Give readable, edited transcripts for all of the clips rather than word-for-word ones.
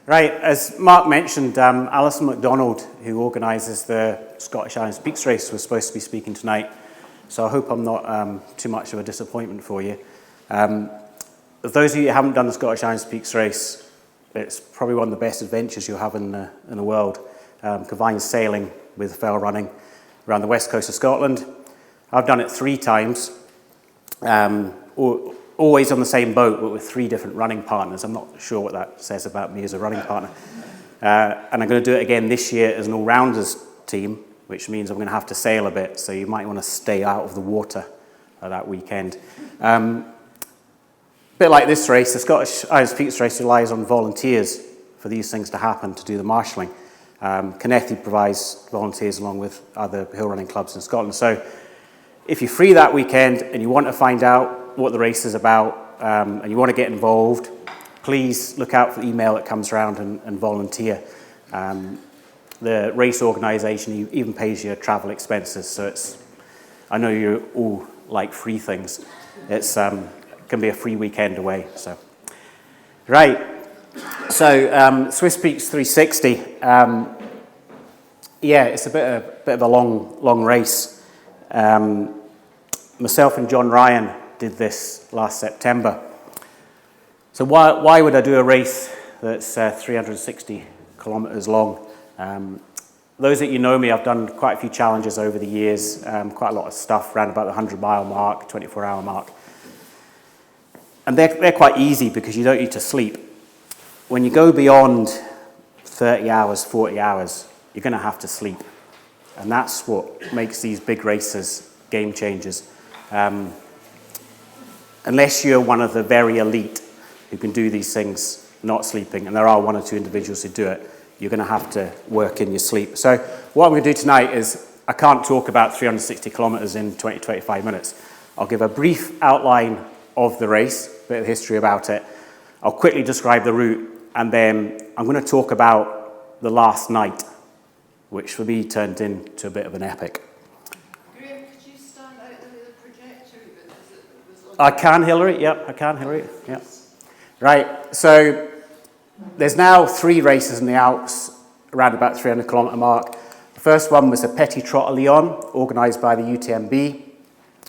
Right, as Mark mentioned, Alison MacDonald, who organises the Scottish Islands Peaks Race, was supposed to be speaking tonight, so I hope I'm not too much of a disappointment for you. For those of you who haven't done the Scottish Islands Peaks Race, it's probably one of the best adventures you'll have in the world. Combines sailing with fell running around the west coast of Scotland. I've done it 3 times, always on the same boat, but with 3 different running partners. I'm not sure what that says about me as a running partner. And I'm going to do it again this year as an all-rounders team, which means I'm going to have to sail a bit, so you might want to stay out of the water that weekend. A bit like this race, the Scottish Islands Peaks Race relies on volunteers for these things to happen, to do the marshalling. Carnethy provides volunteers along with other hill running clubs in Scotland. So if you're free that weekend and you want to find out what the race is about and you want to get involved, please look out for the email that comes around and volunteer. The race organisation even pays your travel expenses, so I know you all like free things. It's can be a free weekend away. So, right. So Swiss Peaks 360. Yeah, it's a bit of a long race. Myself and John Ryan did this last September. So why would I do a race that's 360 kilometres long? Those that you know me, I've done quite a few challenges over the years, quite a lot of stuff around about the 100-mile mark, 24-hour mark. And they're quite easy because you don't need to sleep. When you go beyond 30 hours, 40 hours, you're going to have to sleep. And that's what makes these big races game changers. Unless you're one of the very elite who can do these things not sleeping, and there are 1 or 2 individuals who do it, you're going to have to work in your sleep. So what I'm going to do tonight is, I can't talk about 360 kilometres in 20-25 minutes. I'll give a brief outline of the race, a bit of history about it. I'll quickly describe the route, and then I'm going to talk about the last night, which for me turned into a bit of an epic. I can, Hilary. Yep, I can, Hilary. Yep. Right. So there's now 3 races in the Alps around about 300 kilometre mark. The first one was the Petit Trot of Lyon, organised by the UTMB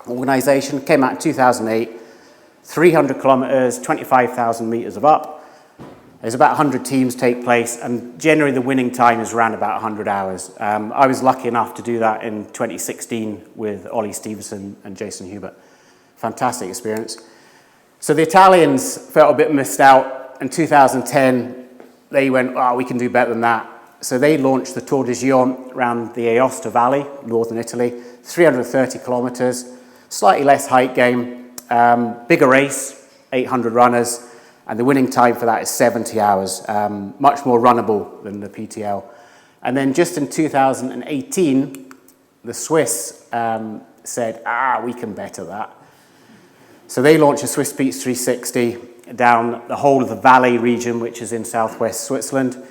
organisation. Came out in 2008. 300 kilometres, 25,000 metres of up. There's about 100 teams take place, and generally the winning time is around about 100 hours. I was lucky enough to do that in 2016 with Ollie Stevenson and Jason Hubert. Fantastic experience. So the Italians felt a bit missed out. In 2010, they went, we can do better than that. So they launched the Tour de Gionne around the Aosta Valley, northern Italy, 330 kilometres, slightly less height gain, bigger race, 800 runners, and the winning time for that is 70 hours, much more runnable than the PTL. And then just in 2018, the Swiss said, we can better that. So they launched a Swiss Peaks 360 down the whole of the Valais region, which is in southwest Switzerland.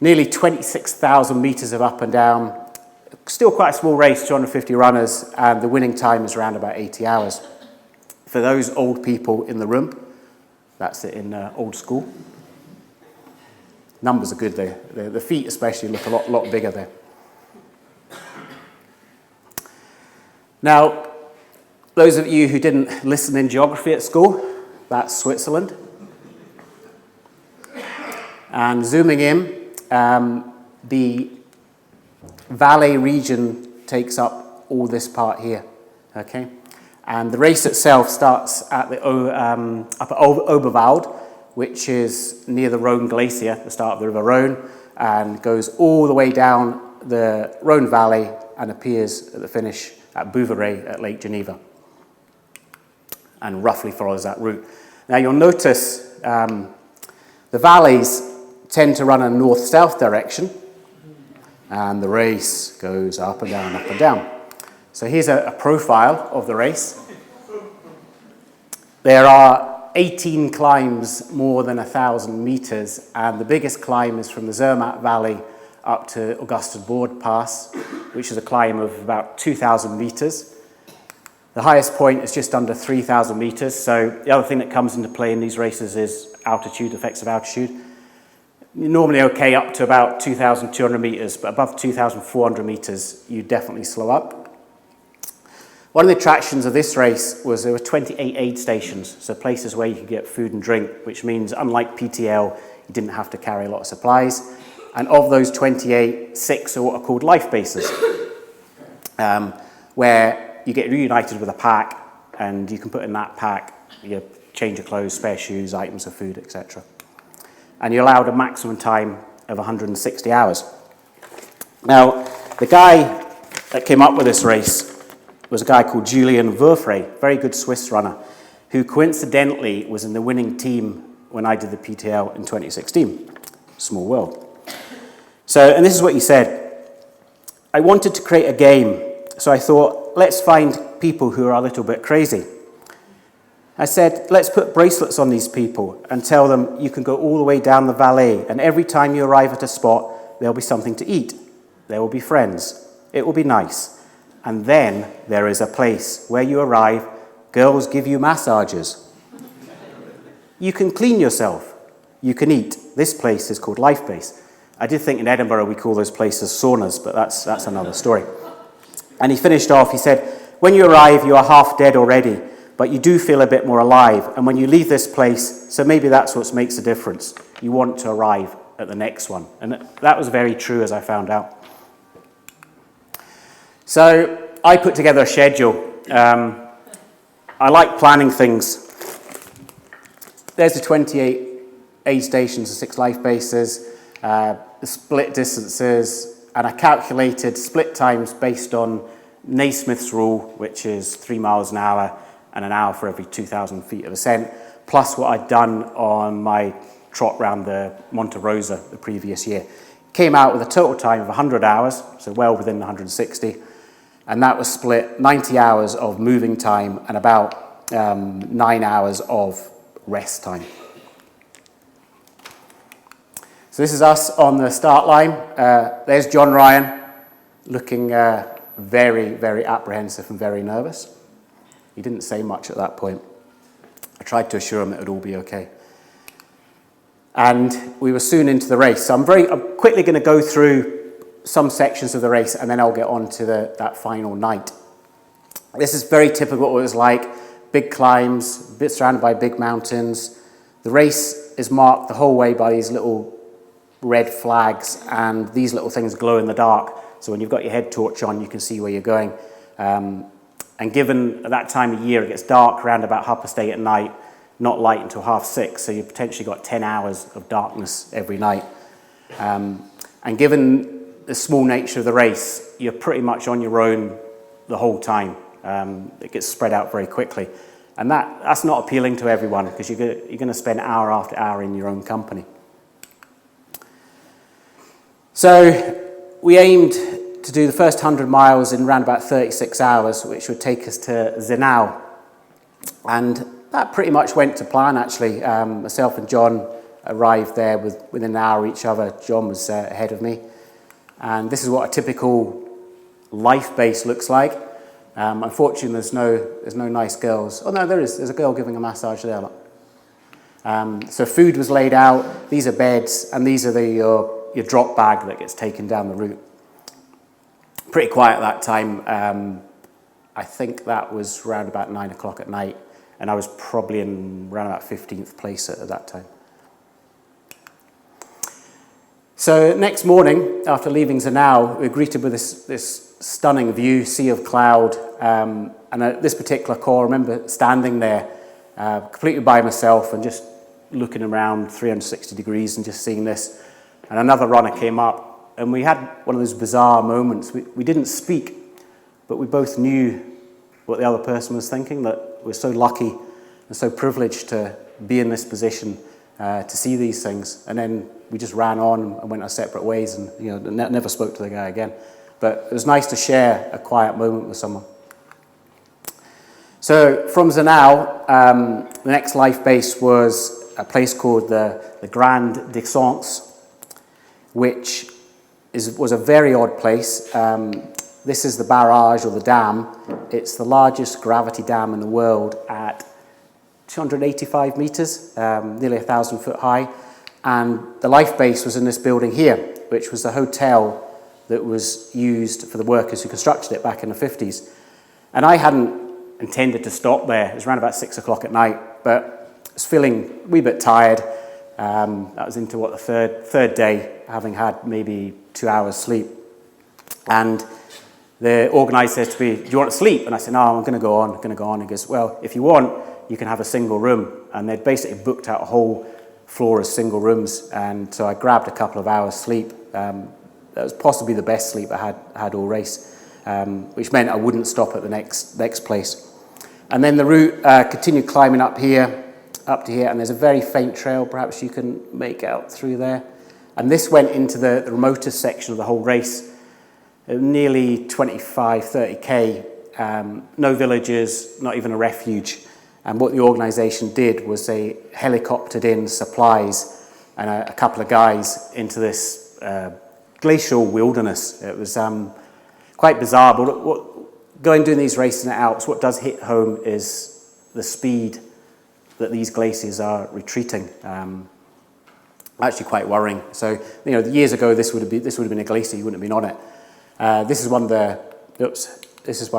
Nearly 26,000 metres of up and down. Still quite a small race, 250 runners, and the winning time is around about 80 hours. For those old people in the room, that's it in old school. Numbers are good there. The feet especially look a lot bigger there. Now, those of you who didn't listen in geography at school, that's Switzerland. And zooming in, the Valais region takes up all this part here, okay? And the race itself starts at the up at Oberwald, which is near the Rhone Glacier, the start of the River Rhone, and goes all the way down the Rhone Valley and appears at the finish at Bouveret at Lake Geneva, and roughly follows that route. Now you'll notice the valleys tend to run in a north-south direction, and the race goes up and down, up and down. So here's a profile of the race. There are 18 climbs more than 1,000 metres, and the biggest climb is from the Zermatt Valley up to Augustenborg Pass, which is a climb of about 2,000 metres. The highest point is just under 3,000 metres, so the other thing that comes into play in these races is altitude, effects of altitude. You're normally okay up to about 2,200 meters, but above 2,400 meters, you definitely slow up. One of the attractions of this race was there were 28 aid stations, so places where you could get food and drink, which means unlike PTL, you didn't have to carry a lot of supplies. And of those 28, 6 are what are called life bases, where you get reunited with a pack, and you can put in that pack your change of clothes, spare shoes, items of food, etc. And you're allowed a maximum time of 160 hours. Now, the guy that came up with this race was a guy called Julien Verfray, very good Swiss runner, who coincidentally was in the winning team when I did the PTL in 2016. Small world. So, and this is what he said. I wanted to create a game, so I thought, let's find people who are a little bit crazy. I said, let's put bracelets on these people and tell them you can go all the way down the valley, and every time you arrive at a spot, there'll be something to eat. There will be friends. It will be nice. And then there is a place where you arrive, girls give you massages. You can clean yourself. You can eat. This place is called Life Base. I did think in Edinburgh we call those places saunas, but that's another story. And he finished off, he said, when you arrive, you are half dead already, but you do feel a bit more alive. And when you leave this place, so maybe that's what makes a difference. You want to arrive at the next one. And that was very true, as I found out. So I put together a schedule. I like planning things. There's the 28 aid stations and 6 life bases, the split distances, and I calculated split times based on Naismith's rule, which is 3 miles an hour and an hour for every 2,000 feet of ascent, plus what I'd done on my trot round the Monte Rosa the previous year. Came out with a total time of 100 hours, so well within 160, and that was split 90 hours of moving time and about 9 hours of rest time. So this is us on the start line. There's John Ryan, looking very, very apprehensive and very nervous. He didn't say much at that point. I tried to assure him it would all be okay. And we were soon into the race. So I'm quickly going to go through some sections of the race, and then I'll get on to that final night. This is very typical what it was like. Big climbs, a bit surrounded by big mountains. The race is marked the whole way by these little red flags, and these little things glow in the dark. So when you've got your head torch on, you can see where you're going. And given at that time of year, it gets dark around about 8:30 at night, not light until 6:30, so you've potentially got 10 hours of darkness every night. And given the small nature of the race, you're pretty much on your own the whole time. It gets spread out very quickly. And that's not appealing to everyone, because you're going to spend hour after hour in your own company. So we aimed to do the first 100 miles in around about 36 hours, which would take us to Zinau. And that pretty much went to plan, actually. Myself and John arrived there within an hour each other. John was ahead of me. And this is what a typical life base looks like. Unfortunately, there's no nice girls. Oh, no, there is. There's a girl giving a massage there. Look. So food was laid out. These are beds, and these are your drop bag that gets taken down the route. Pretty quiet at that time. I think that was around about 9 o'clock at night, and I was probably in around about 15th place at that time. So next morning, after leaving Zinau, we were greeted with this stunning view, sea of cloud, and at this particular call, I remember standing there completely by myself and just looking around 360 degrees and just seeing this. And another runner came up, and we had one of those bizarre moments. We didn't speak, but we both knew what the other person was thinking, that we're so lucky and so privileged to be in this position to see these things. And then we just ran on and went our separate ways, and never spoke to the guy again. But it was nice to share a quiet moment with someone. So from Zinau, the next life base was a place called the Grande Descente, which was a very odd place. This is the barrage, or the dam. It's the largest gravity dam in the world at 285 meters, nearly 1,000 foot high. And the life base was in this building here, which was the hotel that was used for the workers who constructed it back in the 50s. And I hadn't intended to stop there. It was around about 6 o'clock at night, but I was feeling a wee bit tired. That was into the third day, having had maybe 2 hours sleep. And the organizer says to me, "Do you want to sleep?" And I said, "No, I'm going to go on. He goes, "Well, if you want, you can have a single room." And they'd basically booked out a whole floor as single rooms. And so I grabbed a couple of hours sleep. That was possibly the best sleep I had all race, which meant I wouldn't stop at the next place. And then the route continued climbing up to here, and there's a very faint trail, perhaps you can make out through there. And this went into the remotest section of the whole race, nearly 25, 30k, no villages, not even a refuge. And what the organisation did was they helicoptered in supplies and a couple of guys into this glacial wilderness. It was quite bizarre, but doing these races in the Alps, what does hit home is the speed that these glaciers are retreating. Actually quite worrying. So, years ago this would have been a glacier, you wouldn't have been on it. This is one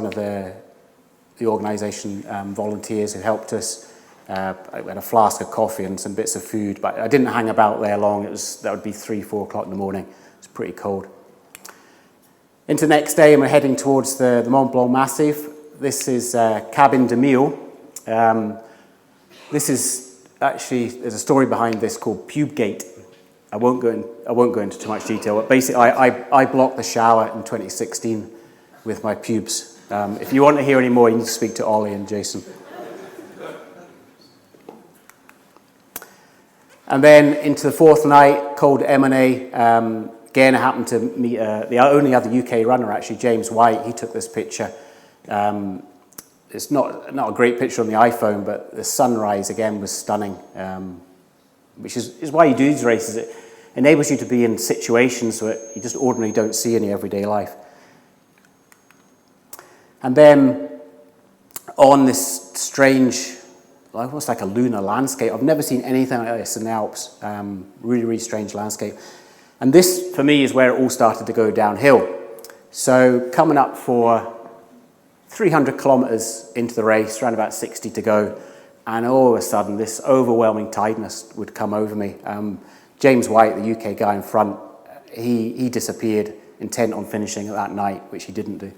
of the organisation volunteers who helped us. We had a flask of coffee and some bits of food, but I didn't hang about there long. That would be 3, 4 o'clock in the morning. It's pretty cold. Into the next day, and we're heading towards the Mont Blanc Massif. This is Cabin de Mille. This is actually, there's a story behind this called Pube Gate. I won't go into too much detail, but basically I blocked the shower in 2016 with my pubes. If you want to hear any more, you need to speak to Ollie and Jason. And then into the fourth night, cold M&A. Again, I happened to meet the only other UK runner, actually, James White. He took this picture. It's not a great picture on the iPhone, but the sunrise, again, was stunning, which is why you do these races. It enables you to be in situations where you just ordinarily don't see in your everyday life. And then on this strange, almost like a lunar landscape, I've never seen anything like this in the Alps. Really, really strange landscape. And this, for me, is where it all started to go downhill. So coming up for 300 kilometres into the race, around about 60 to go, and all of a sudden this overwhelming tiredness would come over me. James White, the UK guy in front, he disappeared, intent on finishing that night, which he didn't do.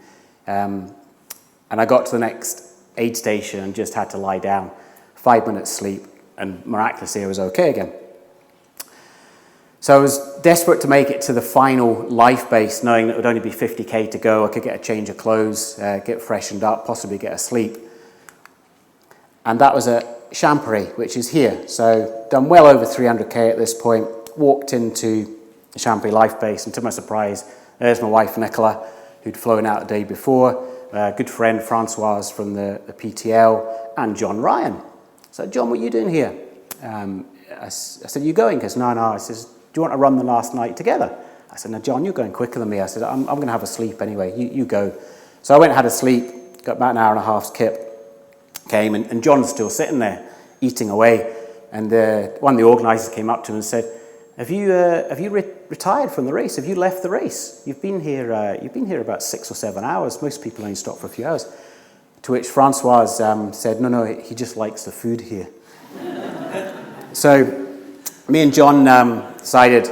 And I got to the next aid station and just had to lie down. 5 minutes sleep, and miraculously I was okay again. So I was desperate to make it to the final life base, knowing that it would only be 50k to go. I could get a change of clothes, get freshened up, possibly get a sleep. And that was at Champery, which is here. So done well over 300k at this point, walked into the Champery life base, and to my surprise, there's my wife Nicola, who'd flown out the day before, good friend Francoise from the PTL, and John Ryan. So, John, what are you doing here? I said, you going? He goes, no. I says, do you want to run the last night together? I said, no, John, you're going quicker than me. I said, I'm going to have a sleep anyway. You go. So I went and had a sleep, got about an hour and a half's kip, came, and John's still sitting there, eating away. And one of the organisers came up to him and said, have you retired from the race? Have you left the race? You've been here about 6 or 7 hours. Most people only stop for a few hours. To which Francoise said, no, he just likes the food here. So me and John decided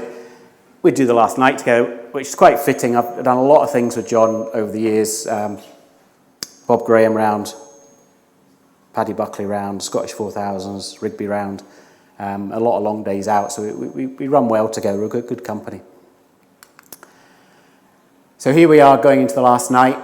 we'd do the last night together, which is quite fitting. I've done a lot of things with John over the years. Bob Graham round, Paddy Buckley round, Scottish 4000s, Rigby round, a lot of long days out. So we run well together. We're good company. So here we are going into the last night.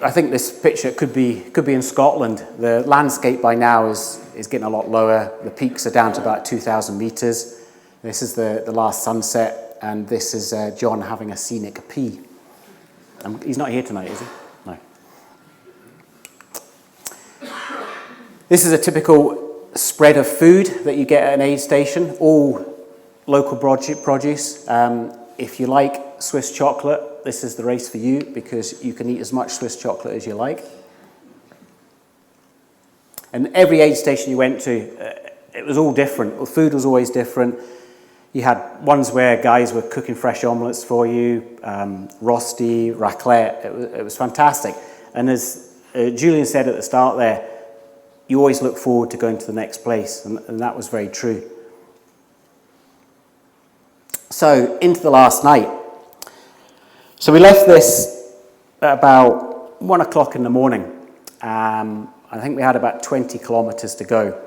I think this picture could be in Scotland. The landscape by now is getting a lot lower. The peaks are down to about 2,000 metres. This is the last sunset, and this is John having a scenic pee. He's not here tonight, is he? No. This is a typical spread of food that you get at an aid station, all local produce. If you like Swiss chocolate, this is the race for you, because you can eat as much Swiss chocolate as you like. And every aid station you went to, it was all different. The food was always different. You had ones where guys were cooking fresh omelettes for you, rosti, raclette. It was fantastic. And as Julian said at the start there, you always look forward to going to the next place, and that was very true. So, into the last night. So we left this at about 1 o'clock in the morning. I think we had about 20 kilometres to go.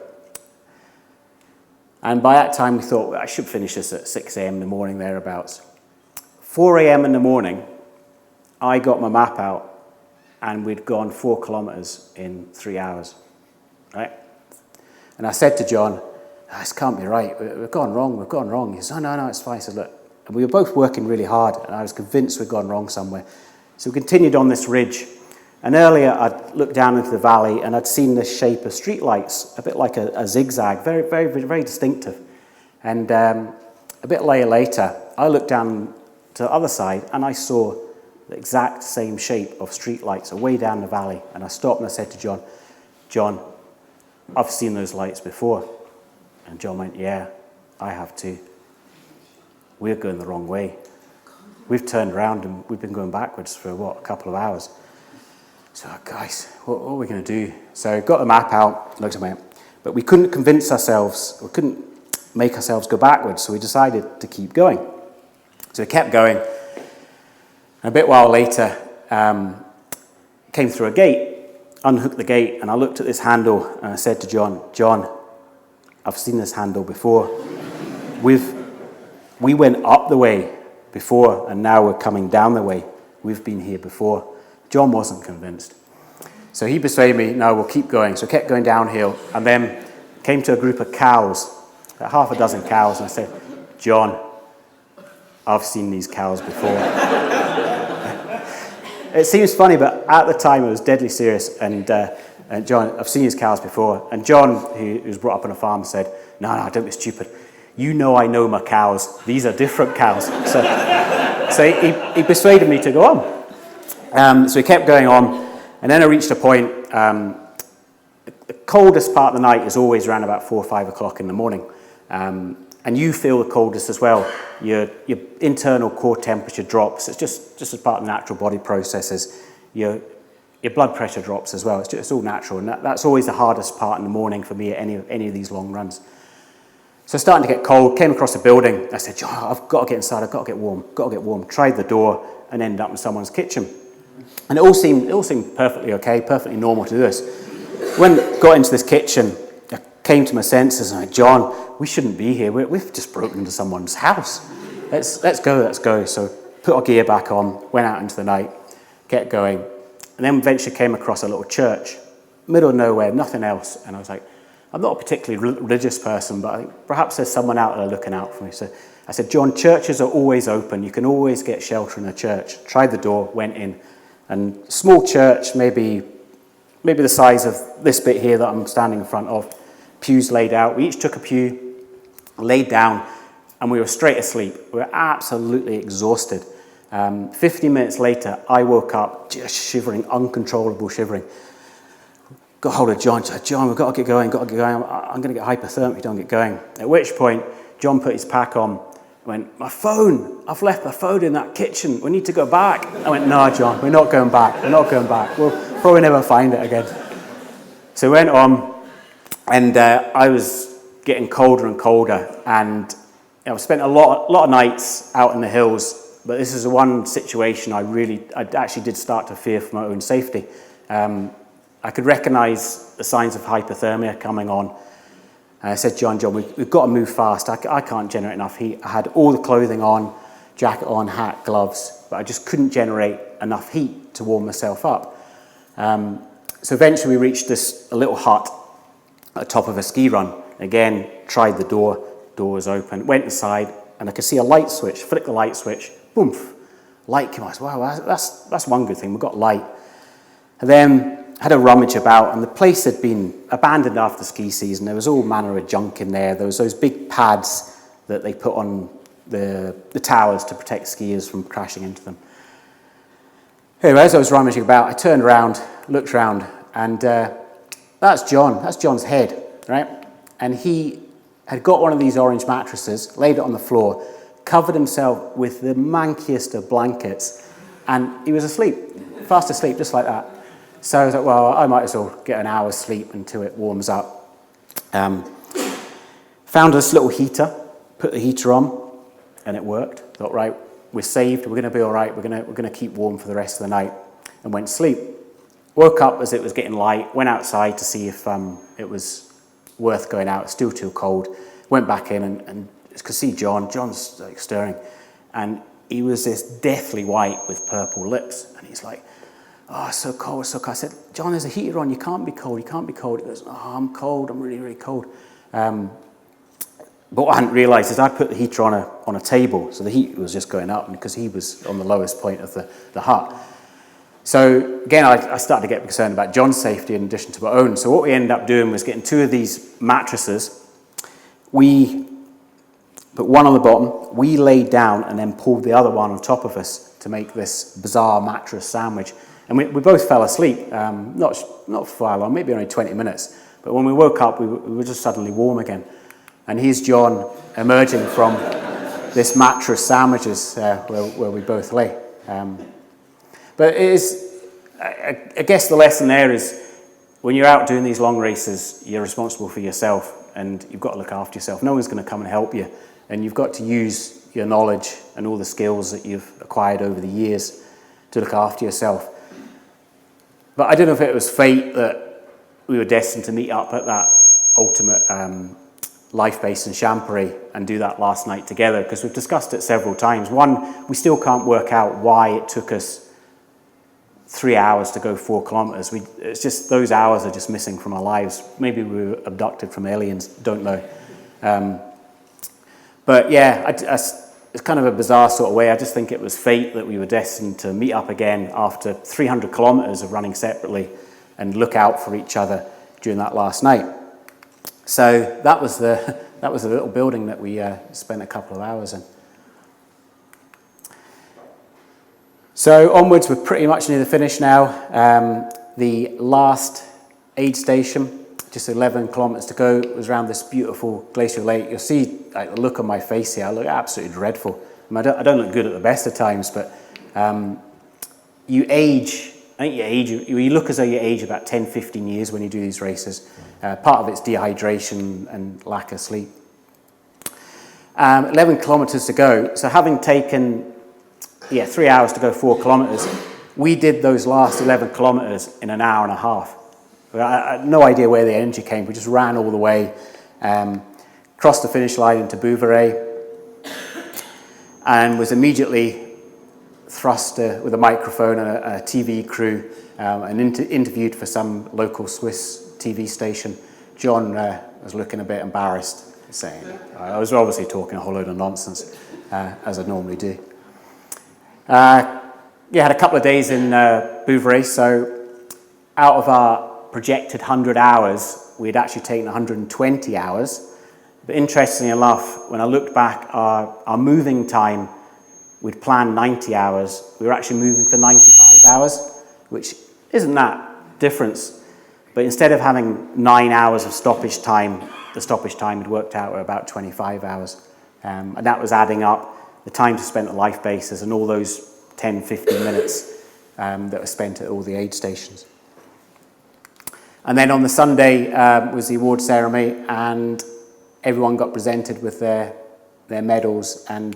And by that time we thought, well, I should finish this at 6 a.m. in the morning, thereabouts. 4 a.m. in the morning, I got my map out, and we'd gone 4 kilometres in 3 hours. Right? And I said to John, this can't be right. We've gone wrong. He said, no, it's fine. I said, look, and we were both working really hard, and I was convinced we'd gone wrong somewhere. So we continued on this ridge. And earlier, I'd looked down into the valley, and I'd seen this shape of streetlights, a bit like a zigzag, very, very, very distinctive. And a bit later, I looked down to the other side, and I saw the exact same shape of streetlights away down the valley. And I stopped and I said to John, I've seen those lights before. And John went, yeah, I have too. We're going the wrong way. We've turned around and we've been going backwards for, a couple of hours. So, guys, what are we going to do? So, got the map out, looked at it, but we couldn't convince ourselves, we couldn't make ourselves go backwards, so we decided to keep going. So we kept going. And a bit while later, came through a gate, unhooked the gate, and I looked at this handle, and I said to John, I've seen this handle before. We went up the way before, and now we're coming down the way. We've been here before. John wasn't convinced. So he persuaded me, no, we'll keep going. So I kept going downhill, and then came to a group of cows, about half a dozen cows, and I said, John, I've seen these cows before. It seems funny, but at the time it was deadly serious, and John, I've seen these cows before. And John, who was brought up on a farm, said, no, don't be stupid. You know I know my cows. These are different cows. So he persuaded me to go on. So we kept going on, and then I reached a point. The coldest part of the night is always around about 4 or 5 o'clock in the morning. And you feel the coldest as well. Your internal core temperature drops. It's just as part of the natural body processes. Your blood pressure drops as well. It's all natural, and that's always the hardest part in the morning for me at any of these long runs. So starting to get cold, came across a building. I said, John, I've got to get inside. I've got to get warm. Tried the door and ended up in someone's kitchen. And it all seemed perfectly okay, perfectly normal to do this. When I got into this kitchen, I came to my senses and I went, John, we shouldn't be here. We've just broken into someone's house. Let's go. So put our gear back on, went out into the night, kept going. And then eventually came across a little church, middle of nowhere, nothing else. And I was like, I'm not a particularly religious person, but I think perhaps there's someone out there looking out for me. So I said, John, churches are always open. You can always get shelter in a church. Tried the door, went in. And small church, maybe the size of this bit here that I'm standing in front of. Pews laid out. We each took a pew, laid down, and we were straight asleep. We were absolutely exhausted. 15 minutes later, I woke up just shivering, uncontrollable shivering. Got hold of John, said, John, we've got to get going. I'm going to get hypothermic if we don't get going. At which point, John put his pack on, went, my phone, I've left my phone in that kitchen. We need to go back. I went, no, John, we're not going back. We'll probably never find it again. So we went on, and I was getting colder and colder, and I spent a lot of nights out in the hills, but this is the one situation I actually did start to fear for my own safety. I could recognise the signs of hypothermia coming on. And I said, John, we've got to move fast. I can't generate enough heat. I had all the clothing on, jacket on, hat, gloves, but I just couldn't generate enough heat to warm myself up. So eventually we reached a little hut at the top of a ski run. Again, tried the door was open, went inside, and I could see a light switch, flick the light switch, boom, light came on. I said, wow, that's one good thing, we've got light. And then had a rummage about, and the place had been abandoned after the ski season. There was all manner of junk in there. There was those big pads that they put on the towers to protect skiers from crashing into them. Anyway, as I was rummaging about, I turned around, looked around, and that's John. That's John's head, right? And he had got one of these orange mattresses, laid it on the floor, covered himself with the mankiest of blankets, and he was asleep, fast asleep, just like that. So I was like, well, I might as well get an hour's sleep until it warms up. Found this little heater, put the heater on, and it worked. Thought, right, we're saved, we're going to be all right, we're going to keep warm for the rest of the night, and went to sleep. Woke up as it was getting light, went outside to see if it was worth going out. It's still too cold. Went back in and could see John's like stirring, and he was this deathly white with purple lips, and he's like, oh, it's so cold, so cold. I said, John, there's a heater on, you can't be cold, you can't be cold. He goes, oh, I'm cold, I'm really, really cold. But what I hadn't realised is I put the heater on a table, so the heat was just going up because he was on the lowest point of the hut. So again, I started to get concerned about John's safety in addition to my own. So what we ended up doing was getting 2 of these mattresses. We put one on the bottom, we laid down and then pulled the other one on top of us to make this bizarre mattress sandwich. And we both fell asleep, not for how long, maybe only 20 minutes. But when we woke up, we were just suddenly warm again. And here's John emerging from this mattress sandwiches where we both lay. But it is, I guess the lesson there is when you're out doing these long races, you're responsible for yourself and you've got to look after yourself. No one's going to come and help you. And you've got to use your knowledge and all the skills that you've acquired over the years to look after yourself. But I don't know if it was fate that we were destined to meet up at that ultimate life base in Champery and do that last night together, because we've discussed it several times. One, we still can't work out why it took us 3 hours to go 4 kilometers. It's just those hours are just missing from our lives. Maybe we were abducted from aliens, don't know. But yeah, it's kind of a bizarre sort of way. I just think it was fate that we were destined to meet up again after 300 kilometers of running separately and look out for each other during that last night. So that was the little building that we spent a couple of hours in. So onwards, we're pretty much near the finish now. The last aid station, just 11 kilometers to go, was around this beautiful glacial lake. You'll see like, the look on my face here. I look absolutely dreadful. I don't look good at the best of times, but you age. I think you look as though you age about 10, 15 years when you do these races. Part of it's dehydration and lack of sleep. 11 kilometers to go. So having taken 3 hours to go 4 kilometers, we did those last 11 kilometers in an hour and a half. I had no idea where the energy came. We just ran all the way, crossed the finish line into Bouveret, and was immediately thrust with a microphone and a TV crew and interviewed for some local Swiss TV station. John was looking a bit embarrassed, saying, I was obviously talking a whole load of nonsense, as I normally do. Had a couple of days in Bouveret, so out of our projected 100 hours, we had actually taken 120 hours. But interestingly enough, when I looked back, our moving time, we'd planned 90 hours. We were actually moving for 95 hours, which isn't that difference. But instead of having 9 hours of stoppage time, the stoppage time had worked out at about 25 hours. And that was adding up the time spent at life bases and all those 10, 15 minutes that were spent at all the aid stations. And then on the Sunday was the award ceremony, and everyone got presented with their medals and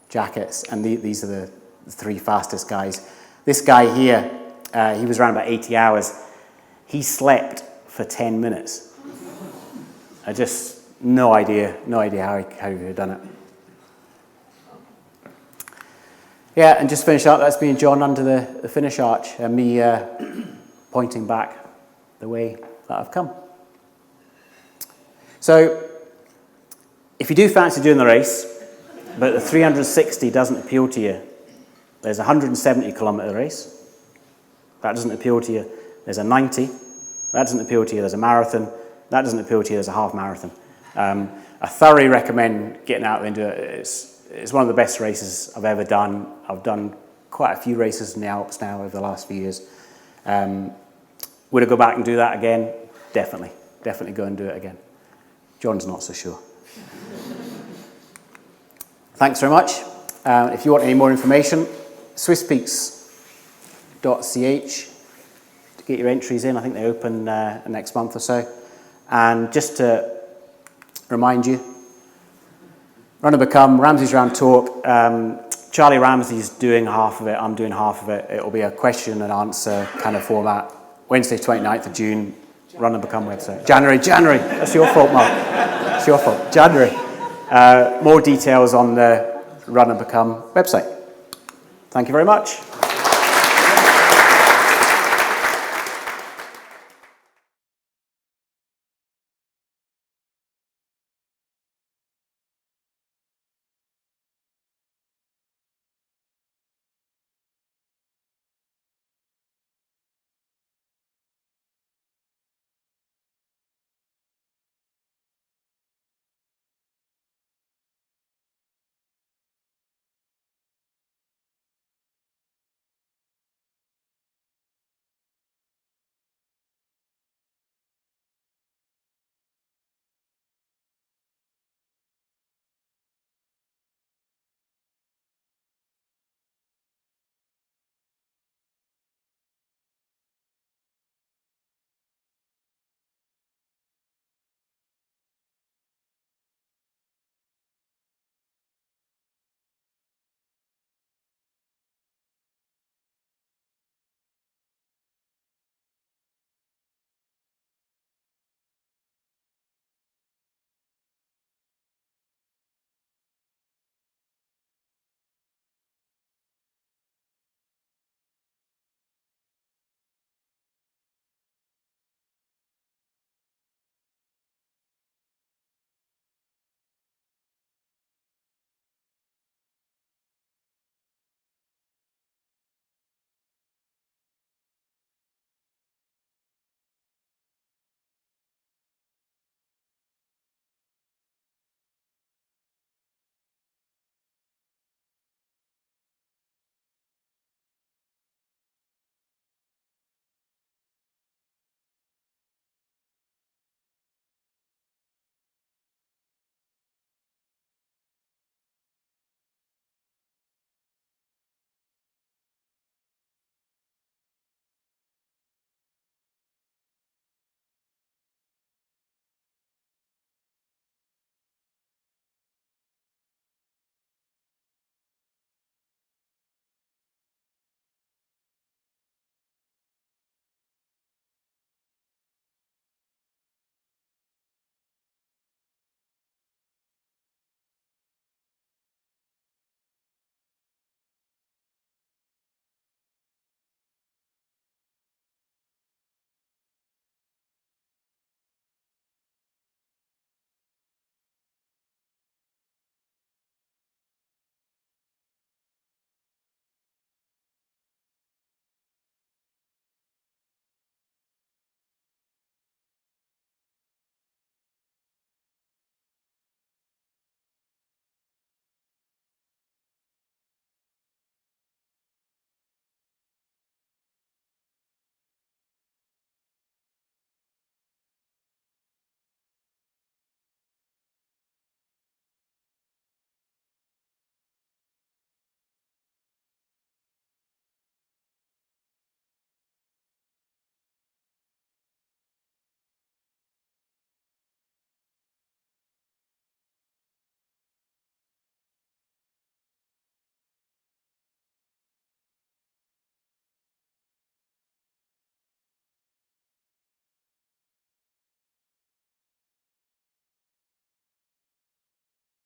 jackets, and these are the 3 fastest guys. This guy here, he was around about 80 hours. He slept for 10 minutes. I just, no idea how he had done it. Yeah, and just finish up, that's me and John under the finish arch, and me pointing back the way that I've come. So, if you do fancy doing the race, but the 360 doesn't appeal to you, there's a 170 kilometre race. That doesn't appeal to you. There's a 90. That doesn't appeal to you. There's a marathon. That doesn't appeal to you. There's a half marathon. I thoroughly recommend getting out there and do it. It's one of the best races I've ever done. I've done quite a few races in the Alps now over the last few years. Would I go back and do that again? Definitely go and do it again. John's not so sure. Thanks very much. If you want any more information, swisspeaks.ch to get your entries in. I think they open next month or so. And just to remind you, Run and Become, Ramsey's Round Talk. Charlie Ramsey's doing half of it, I'm doing half of it. It'll be a question and answer kind of format. Wednesday, 29th of June, Run and Become website. January. That's your fault, Mark. It's your fault. January. More details on the Run and Become website. Thank you very much.